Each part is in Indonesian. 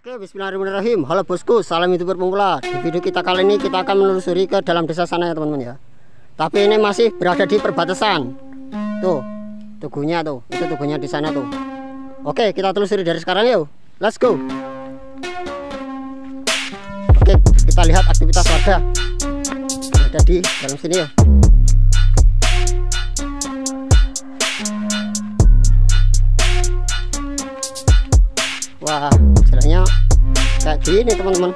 Oke, bismillahirrahmanirrahim. Halo bosku, salam youtuber pemula. Di video kita kali ini kita akan menelusuri ke dalam desa sana ya teman-teman ya. Tapi ini masih berada di perbatasan. Tuh, tugunya tuh, itu tugunya di sana tuh. Oke, kita telusuri dari sekarang yuk. Let's go. Oke, kita lihat aktivitas warga yang ada di dalam sini ya. Wah, jalannya kayak gini teman-teman.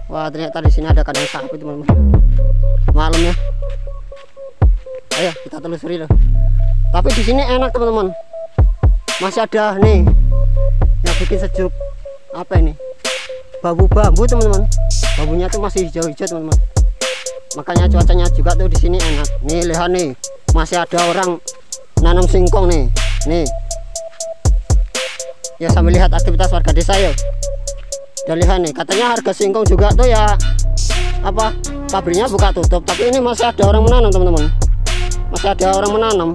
Wah, ternyata di sini ada kandang sapi teman-teman. Malam ya. Ayo kita telusuri loh. Tapi di sini enak teman-teman. Masih ada nih yang bikin sejuk. Apa ini? Bambu teman-teman. Bambunya tuh masih hijau-hijau teman-teman. Makanya cuacanya juga tuh di sini enak. Nih lihat nih, masih ada orang nanam singkong nih. Nih ya, sambil lihat aktivitas warga desa ya. Dan lihat nih, katanya harga singkong juga tuh ya apa, pabriknya buka tutup, tapi ini masih ada orang menanam teman-teman. Masih ada orang menanam.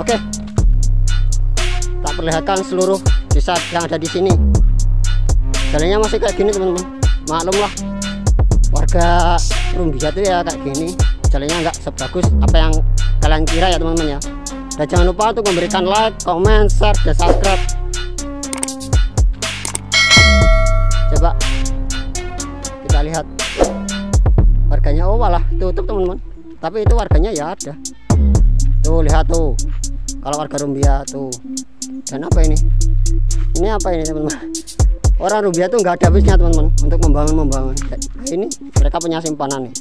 Oke, tak perlihatkan seluruh desa yang ada di sini. Jalannya masih kayak gini teman-teman. Maklum lah, warga Rumbia tuh ya kayak gini. Jalannya nggak sebagus apa yang kalian kira ya teman-teman ya. Dan jangan lupa untuk memberikan like, comment, share, dan subscribe. Coba kita lihat warganya. Oh malah tutup teman-teman. Tapi itu warganya ya ada. Tuh lihat tuh, kalau warga Rumbia tuh. Dan apa ini? Ini apa ini teman-teman? Orang Rumbia tuh nggak ada habisnya teman-teman untuk membangun. Ini mereka punya simpanan nih.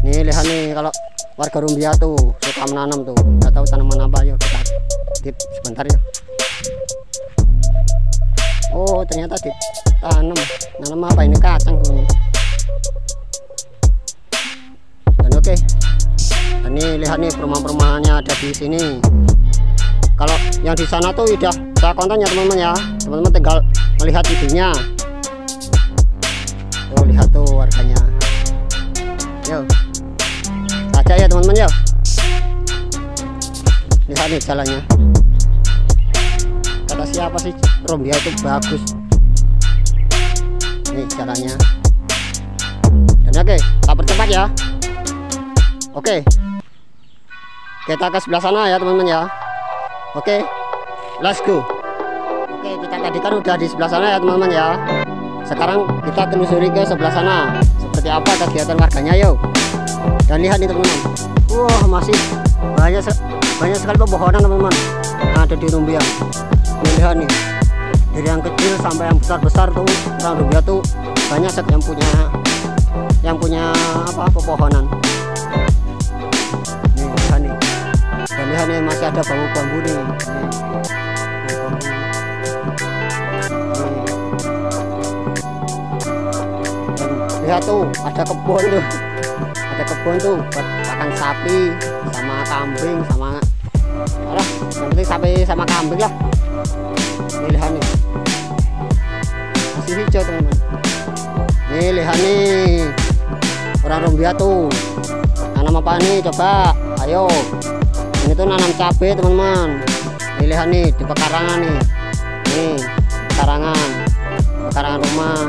Nih lihat nih, kalau warga Rumbia tuh suka menanam tuh, nggak tahu tanaman apa. Yuk kita tip sebentar ya. Oh ternyata nanam apa ini, kacang teman-teman. Dan oke, ini lihat nih perumahan-perumahannya ada di sini. Kalau yang di sana tuh udah saya konten ya teman-teman ya. Teman-teman tinggal melihat videonya. Tuh lihat tuh warganya. Yo, aja ya teman-teman ya. Lihat nih jalannya. Kata siapa sih, Rumbia itu bagus. Nih jalannya. Dan oke, tak percepat ya. Oke, kita ke sebelah sana ya teman-teman ya. Oke, let's go. Oke, kita tadi kan udah di sebelah sana ya teman-teman ya. Sekarang kita telusuri ke sebelah sana. Seperti apa kegiatan warganya yuk. Dan lihat nih teman-teman. Wah, masih banyak sekali pepohonan teman-teman yang ada di Rumbia. Nih lihat nih, dari yang kecil sampai yang besar-besar tuh orang Rumbia tuh banyak yang punya apa, pepohonan. Nih lihat nih. Dan lihat nih, masih ada bambu-bambu nih. Dan lihat tuh, ada kebun tuh. Ada kebun tuh buat pakan sapi sama kambing sama yang penting sapi sama kambing lah. Nih lihat nih, masih hijau teman-teman. Nih lihat nih, orang Rumbia tuh nanam apa nih, coba ayo. Ini tuh nanam cabai teman-teman. Nih lihat nih, di pekarangan nih. Nih pekarangan rumah.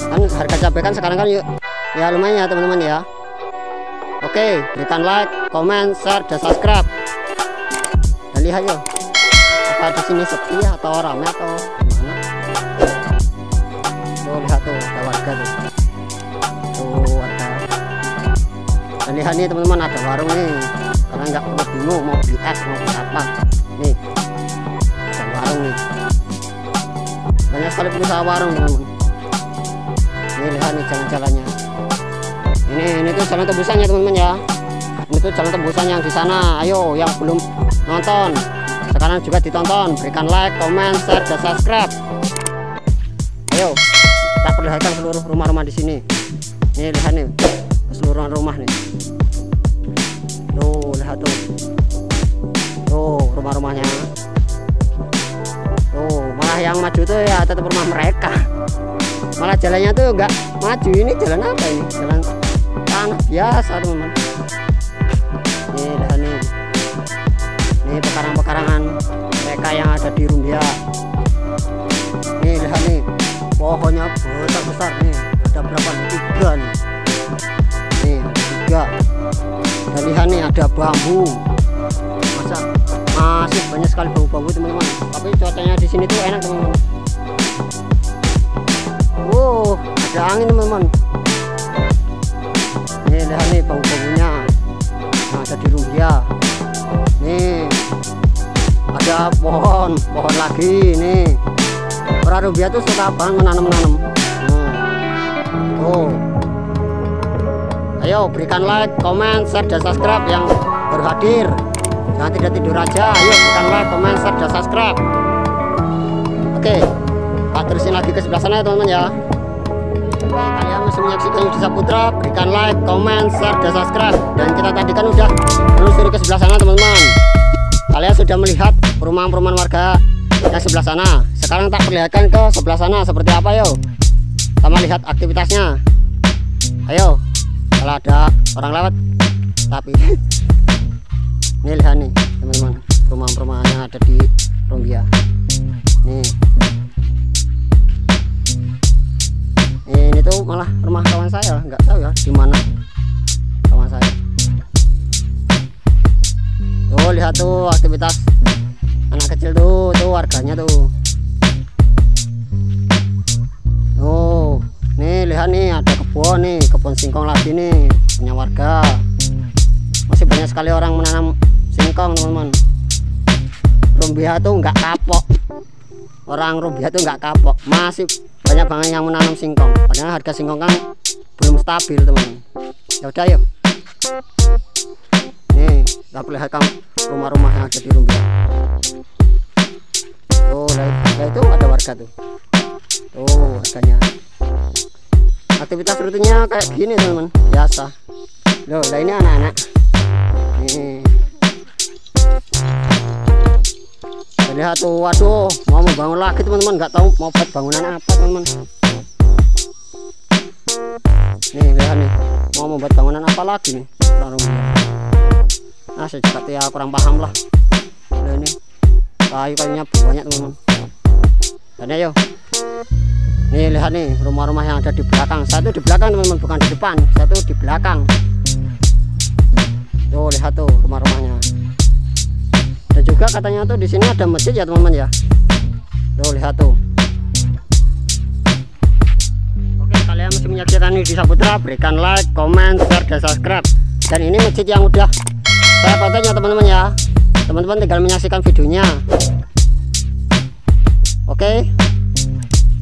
Kan harga cabai kan sekarang kan ya lumayan ya teman-teman ya. Oke, berikan like, comment, share, dan subscribe. Dan lihat yuk, apa di sini sepi atau ramai atau gimana? Tuh lihat tuh, ada warga tuh. Tuh warga. Dan lihat nih teman-teman, ada warung nih. Karena nggak perlu bingung mau beli es mau beli apa. Nih, ada warung nih. Banyak sekali pengusaha warung teman-teman. Ini lihat nih jalan-jalannya. Ini tuh jalan tembusannya teman-teman ya. Ini tuh jalan tembusan yang di sana. Ayo yang belum nonton, sekarang juga ditonton. Berikan like, comment, share, dan subscribe. Ayo kita perlihatkan seluruh rumah-rumah di sini. Nih lihat nih, keseluruhan rumah nih. Tuh lihat tuh. Tuh rumah-rumahnya. Tuh malah yang maju tuh ya tetap rumah mereka. Malah jalannya tuh enggak maju. Ini jalan apa ini? Jalan tanah biasa teman-teman. Nih lihat nih. Ini pekarangan-pekarangan mereka yang ada di Rumbia. Nih lihat nih, pohonnya besar-besar nih. Ada berapa nih? 3 nih. Nih ada 3. Dan lihat nih ada bambu. Masih banyak sekali bambu-bambu teman-teman. Tapi cuacanya di sini tuh enak teman-teman. Ada angin teman-teman. Nih lihat nih bambu-bambunya yang ada di Rumbia. Nih ada pohon lagi nih. Orang Rumbia tuh suka banget menanam-menanam. Tuh. Ayo berikan like, comment, share, dan subscribe yang baru hadir. Jangan tidak tidur aja. Ayo berikan like, comment, share, dan subscribe. Oke, kita terusin lagi ke sebelah sana ya teman-teman ya. Oke, kalian masih menyaksikan Yudi Saputra. Berikan like, comment, share, dan subscribe. Dan kita tadi kan udah menelusuri ke sebelah sana teman-teman. Kalian sudah melihat perumahan-perumahan warga yang sebelah sana. Sekarang tak perlihatkan ke sebelah sana seperti apa yo. Sama lihat aktivitasnya. Ayo, kalau ada orang lewat. Tapi ini lihat nih teman-teman, perumahan-perumahan yang ada di Rumbia. Nih. Ini tuh malah rumah kawan saya, nggak tahu ya di mana kawan saya. Tuh lihat tuh aktivitas anak kecil tuh warganya tuh. Nih lihat nih ada kebun singkong lagi nih punya warga. Masih banyak sekali orang menanam singkong teman-teman. Rumbia tuh nggak kapok. Orang Rumbia tuh nggak kapok. Masih banyak banget yang menanam singkong. Padahal harga singkong kan belum stabil teman-teman. Ya udah yuk. Nih kita perlihatkan rumah-rumah yang ada di Rumbia. Tuh lah itu ada warga tuh. Tuh warganya. Aktivitas rutinnya kayak gini teman-teman, biasa. Loh, lah ini anak-anak. Nih. Lihat tuh, waduh, mau membangun lagi teman-teman, nggak tahu mau buat bangunan apa teman-teman. Nih lihat nih, mau membuat bangunan apa lagi nih? Nah, saya juga ya kurang paham lah. Nah, ini kayu-kayunya banyak teman-teman. Dan ayo. Nih lihat nih rumah-rumah yang ada di belakang. Satu di belakang teman-teman, bukan di depan. Satu di belakang. Tuh lihat tuh rumah-rumahnya. Dan juga katanya tuh di sini ada masjid ya teman-teman ya. Tuh lihat tuh. Oke, kalian masih menyaksikan Yudi Saputra. Berikan like, comment, share, dan subscribe. Dan ini masjid yang udah saya fotonya teman-teman ya. Teman-teman tinggal menyaksikan videonya. Oke.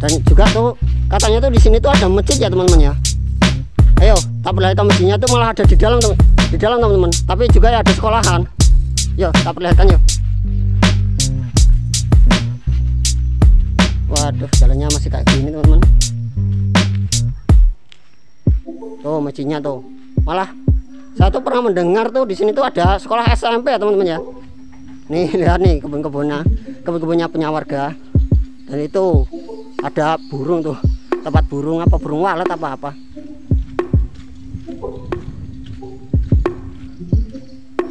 Dan juga tuh katanya tuh di sini tuh ada masjid ya teman-teman ya. Ayo, tak perlihatkan masjidnya tuh malah ada di dalam teman-teman. Tapi juga ya ada sekolahan. Yuk, tak perlihatkan yuk. Waduh, jalannya masih kayak gini teman-teman. Tuh masjidnya tuh. Malah saya tuh pernah mendengar tuh di sini tuh ada sekolah SMP ya teman-teman ya. Nih lihat nih kebun-kebunnya punya warga. Dan itu ada burung tuh, tempat burung apa, burung walet apa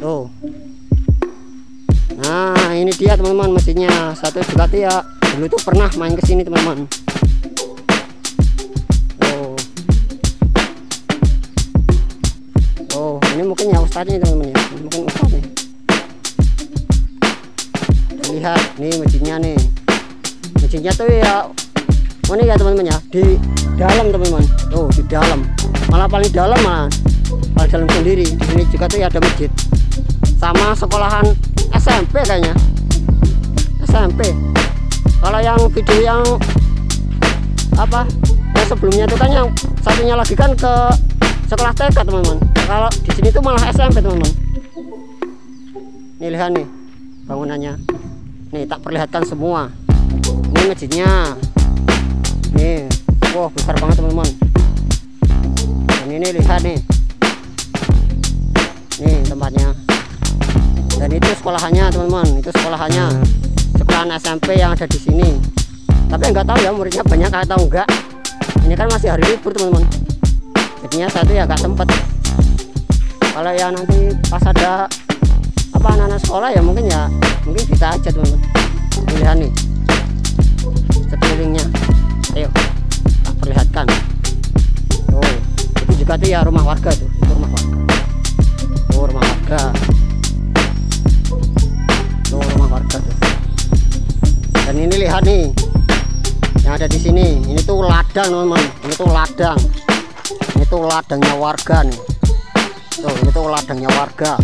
tuh. Nah ini dia teman-teman masjidnya. Satu juga tuh ya dulu tuh pernah main ke sini teman-teman. Oh ini mungkin ya ustadznya teman-teman ya, mungkin ustadznya. Lihat nih masjidnya nih. Masjidnya tuh ya ini ya teman-teman ya, di dalam teman-teman. Tuh di dalam, malah paling dalam, paling dalam sendiri. Di sini juga tuh ya ada masjid sama sekolahan SMP kayaknya. SMP. Kalau yang video yang apa yang sebelumnya itu kan yang satunya lagi kan ke sekolah TK teman-teman. Kalau di sini tuh malah SMP teman-teman. Nih lihat nih bangunannya. Nih tak perlihatkan semua. Ini masjidnya. Nih, wah besar banget teman-teman. Dan ini lihat nih. Nih tempatnya. Dan itu sekolahannya teman-teman. Itu sekolahannya. Sekolahan SMP yang ada di sini. Tapi nggak tahu ya muridnya banyak atau enggak. Ini kan masih hari libur teman-teman. Jadinya saya tuh ya nggak sempet. Kalau ya nanti pas ada apa anak-anak sekolah ya mungkin bisa aja teman-teman. Lihat nih sekelilingnya, ayo tak perlihatkan. Oh, itu juga tuh ya rumah warga tuh, itu rumah warga. Oh, rumah warga. Oh, rumah warga tuh. Dan ini lihat nih yang ada di sini, ini tuh ladang teman-teman, ini tuh ladang. Ini tuh ladangnya warga nih. Tuh, ini tuh ladangnya warga.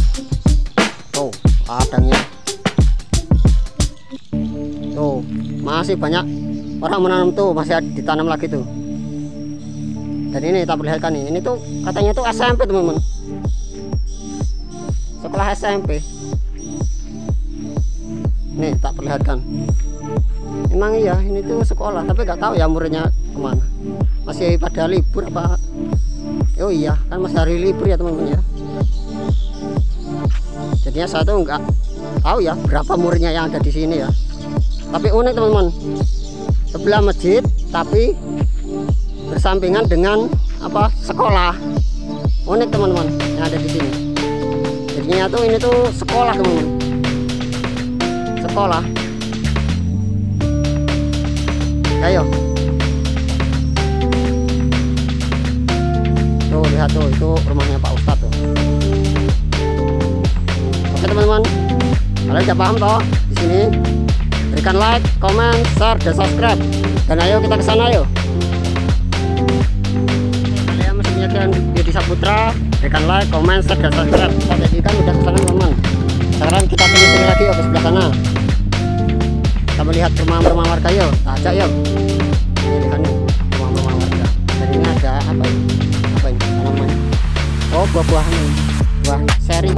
Tuh, ladangnya. Tuh, masih banyak orang menanam tuh, masih ditanam lagi tuh. Dan ini tak perlihatkan nih, ini tuh katanya tuh SMP teman-teman. Sekolah SMP. Nih tak perlihatkan. Emang iya, ini tuh sekolah, tapi nggak tahu ya muridnya kemana. Masih pada libur apa? Oh iya, kan masih hari libur ya teman-teman ya. Jadinya saya tuh nggak tahu ya berapa muridnya yang ada di sini ya. Tapi unik teman-teman, sebelah masjid tapi bersampingan dengan apa sekolah. Unik teman-teman yang ada di sini. Jadinya tuh ini tuh sekolah teman-teman. Sekolah. Ayo. Tuh lihat tuh, itu rumahnya Pak Ustadz tuh. Oke teman-teman, kalian udah paham toh di sini? Berikan like, comment, share, dan subscribe. Dan ayo kita ke sana yuk. Kalian masih menyaksikan video Saputra, berikan like, comment, share, dan subscribe. Tadi kan udah ke sana teman-teman. Sekarang kita telusuri lagi yuk ke sebelah sana. Kita melihat rumah-rumah warga yuk. Ajak yuk. Ini lihat nih rumah-rumah warga. Dan ini ada apa ini? Apa ini tanaman? Oh, buah-buahan nih. Buah seri.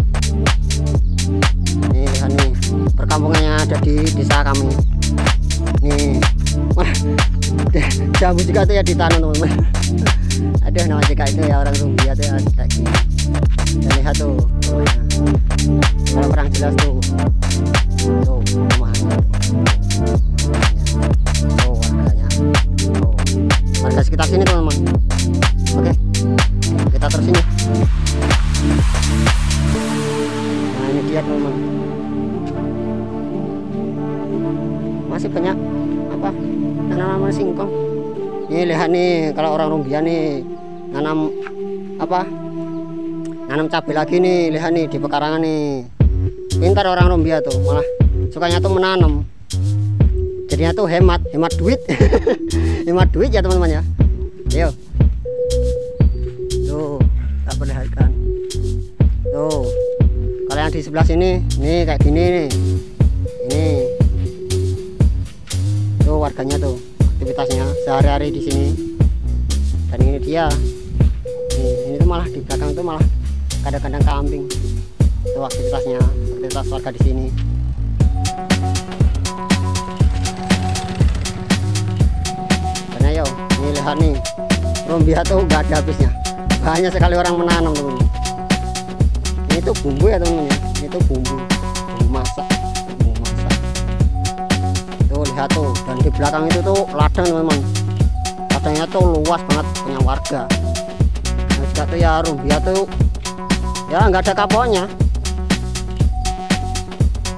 Nih lihat nih perkampungan yang ada di desa kami. Nih, jambu juga tuh ya ditanam teman-teman. Aduh, nama juga itu ya orang Rumbia tuh ya kayak gini. Dan lihat tuh rumahnya. Kalau kurang jelas tuh. Tuh rumahnya. Oh, warganya. Oh, warga sekitar sini teman-teman. Oke, kita terus ini. Nah ini dia teman-teman. Masih banyak apa tanaman singkong. Ini lihat nih, kalau orang Rumbia nih nanam apa? Nanam cabai lagi nih, lihat nih di pekarangan nih. Pintar orang Rumbia tuh, malah sukanya tuh menanam. Jadinya tuh hemat duit. Hemat duit ya teman-teman ya. Ayo. Tuh, tak perlihatkan. Tuh. Kalau yang di sebelah sini, nih kayak gini nih. Ini. Tuh warganya tuh, aktivitasnya sehari-hari di sini. Dan ini dia. Ini tuh malah di belakang tuh malah kadang-kadang kambing. Tuh aktivitasnya, aktivitas warga di sini. Dan ayo, ini lihat nih, Rumbia tuh gak ada habisnya. Banyak sekali orang menanam teman-teman. Ini tuh bumbu ya teman-teman ya. Ini tuh bumbu masak. Tuh lihat tuh, dan di belakang itu tuh ladang teman-teman. Ladangnya tuh luas banget punya warga. Nah, juga tuh ya Rumbia tuh ya nggak ada kapoknya.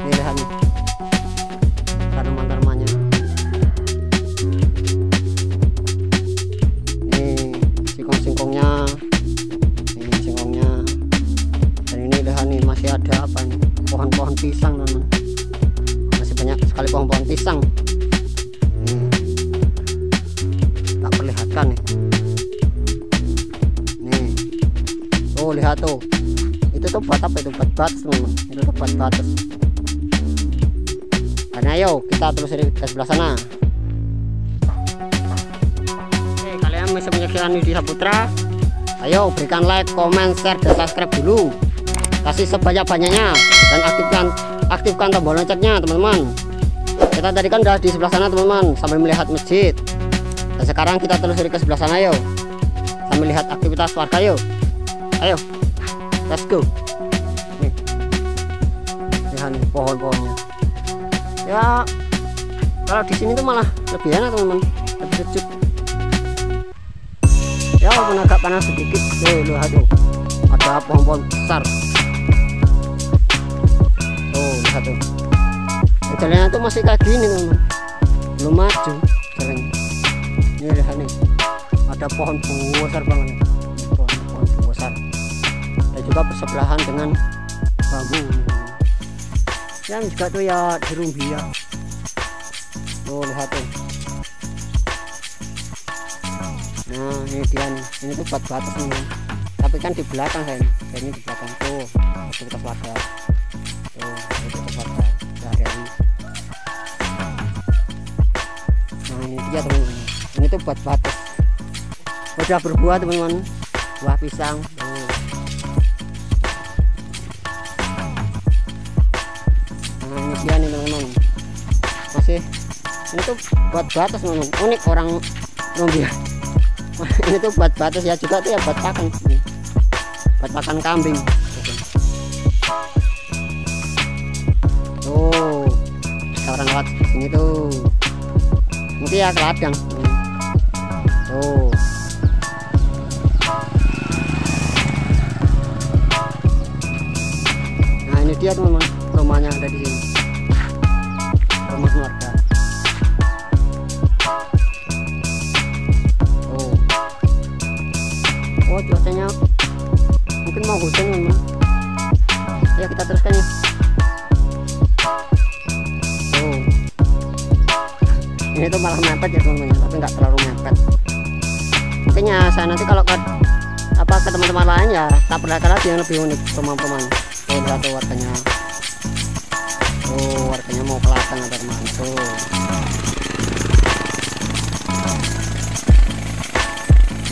Ini lihat nih tanaman-tanamannya. Ini singkong-singkongnya. Ini singkongnya. Dan ini lihat nih masih ada apa nih? Pohon-pohon pisang teman-teman. Masih banyak sekali pohon-pohon pisang. Tak perlihatkan nih. Nih. Tuh lihat tuh. Itu tuh buat apa itu? Buat batas teman-teman. Itu tuh buat batas. Dan ayo kita telusuri ke sebelah sana. Oke, kalian bisa menyaksikan video Saputra. Ayo berikan like, comment, share, dan subscribe dulu. Kasih sebanyak-banyaknya dan aktifkan tombol loncengnya teman-teman. Kita tadi kan udah di sebelah sana teman-teman, sambil melihat masjid. Dan sekarang kita telusuri ke sebelah sana yuk, sambil lihat aktivitas warga yuk. Ayo, let's go. Nih, lihat nih pohon-pohonnya. Ya, kalau di sini tuh malah lebih enak teman-teman, lebih sejuk. Ya walaupun agak panas sedikit. Tuh lihat tuh, ada pohon-pohon besar. jalannya tuh masih kayak gini teman-teman, belum maju jalannya. Ini lihat nih, ada pohon besar banget nih. Pohon besar dan juga bersebelahan dengan bambu yang juga tuh ya di rumbia. Tuh lihat tuh. Nah ini dia nih, ini tuh buat batas nih, tapi kan di belakang saya ini di belakang tuh aktivitas warga tuh, aktivitas warga sehari-hari. Nah ini dia teman-teman, ini tuh buat batas. Udah berbuah teman-teman, buah pisang tuh. Nah ini dia nih teman-teman, masih ini tuh buat batas teman-teman, unik orang rumbia. Ini tuh buat batas ya, juga tuh ya buat pakan, buat pakan kambing. Tuh orang lewat sini tuh, mungkin ya ke ladang tuh. Nah ini dia teman-teman, rumahnya ada di sini, rumah warga. Oh cuacanya mungkin mau hujan teman-teman. Ya kita teruskan ya. Oh ini tuh malah mepet ya teman-teman, tapi nggak terlalu mepet. Mungkin ya saya nanti kalau ke teman-teman lain ya tak perlihatkan lagi yang lebih unik rumah-rumahnya. Oh lihat tuh warganya. Oh warganya mau ke ladang atau kemana tuh.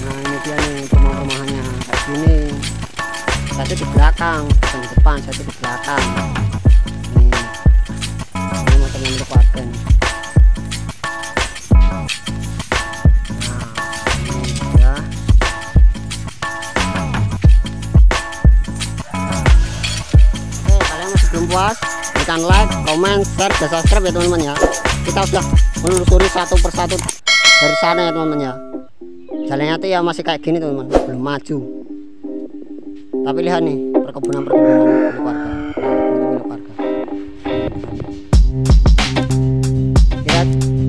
Nah ini dia nih rumah-rumahnya kayak gini. Saya di belakang, bukan di depan, saya di belakang. Ini motornya milik warga nih. Nah ini ya. Oke kalian masih belum puas, berikan like, comment, share, dan subscribe ya teman-teman ya. Kita sudah menelusuri satu persatu dari sana ya teman-teman ya. Jalannya tuh ya masih kayak gini teman-teman, belum maju. Tapi lihat nih perkebunan milik warga. Kita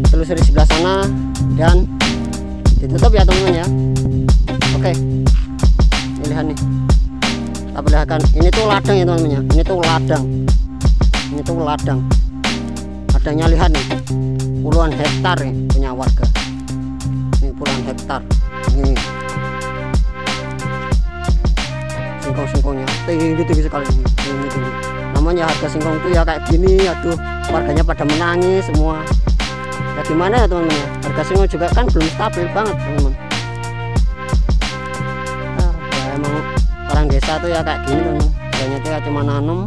telusuri sebelah sana dan ditutup ya teman-teman ya. Oke, ini lihat nih. Kita perlihatkan, ini tuh ladang ya teman-teman ya. Ini tuh ladang. Ini tuh ladang. Ladangnya lihat nih, puluhan hektar nih punya warga. Ini puluhan hektar. Ini singkong-singkongnya tinggi sekali, tinggi. Namanya harga singkong itu ya kayak gini. Aduh warganya pada menangis semua. Ya gimana ya teman-teman ya, harga singkong juga kan belum stabil banget teman-teman. Nah, ya emang orang desa tuh ya kayak gini teman-teman, harganya tuh ya cuma nanam,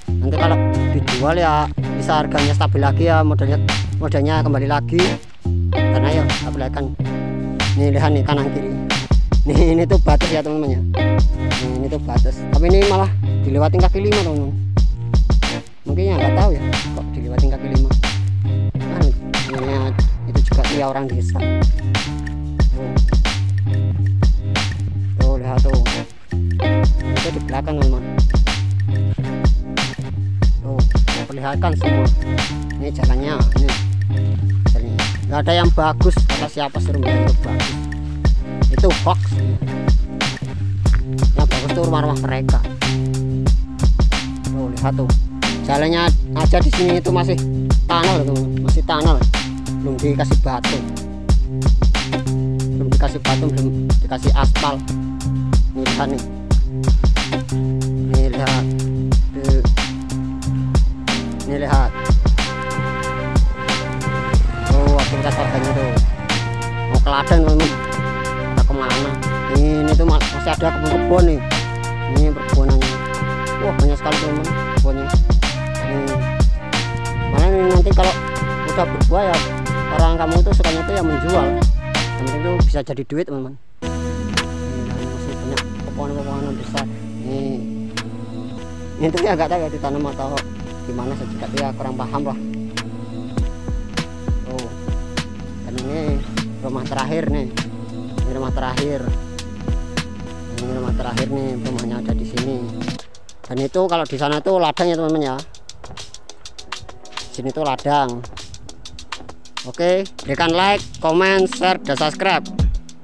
nanti kalau dijual ya bisa harganya stabil lagi ya, modalnya kembali lagi. Karena ya apalagi nih lihat nih kanan kiri nih, ini tuh batas ya teman-teman ya. Ini tuh batas, tapi ini malah dilewatin kaki lima teman-teman. Mungkin ya nggak tahu ya kok dilewatin kaki lima. Nah, itu juga dia orang desa. Tuh lihat tuh, itu di belakang teman-teman. Tuh perlihatkan semua. Ini jalannya, ini jalannya. Nggak ada yang bagus, kata siapa suruh bilang itu bagus. Itu hoax. Yang bagus tuh rumah-rumah mereka. Tuh lihat tuh, jalannya aja di sini itu masih tanah loh teman, masih tanah, belum dikasih batu, belum dikasih aspal. Nih lihat nih, nih lihat, nih lihat. Oh aktivitas warganya tuh mau ke ladang teman-teman. Kemana ini tuh masih ada kebun-kebun nih, ini perkebunannya. Wah banyak sekali teman-teman kebunnya. Malah ini nanti kalau udah berbuah ya orang kamu itu sukanya tuh ya menjual, yang penting tuh bisa jadi duit teman-teman. Masih banyak pepohonan besar nih. Ini tuh ya agak tahu ya ditanam atau gimana, saya juga ya kurang paham lah. Oh dan ini rumah terakhir nih. Ini rumah terakhir. Ini rumah terakhir nih, rumahnya ada di sini. Dan itu kalau di sana tuh ladang ya teman-teman ya. sini tuh ladang. Oke, berikan like, comment, share, dan subscribe.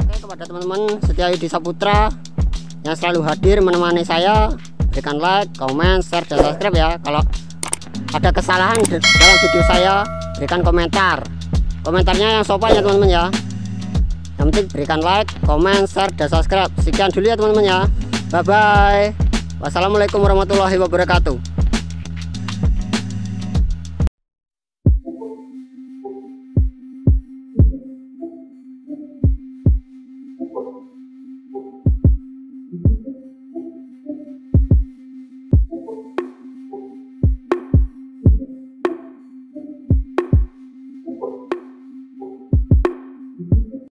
Oke, kepada teman-teman setia Yudi Saputra yang selalu hadir menemani saya, berikan like, comment, share, dan subscribe ya. Kalau ada kesalahan dalam video saya, berikan komentar. Komentarnya yang sopan ya teman-teman ya. Yang penting berikan like, comment, share, dan subscribe. Sekian dulu ya teman-teman ya. Bye bye. Wassalamualaikum warahmatullahi wabarakatuh.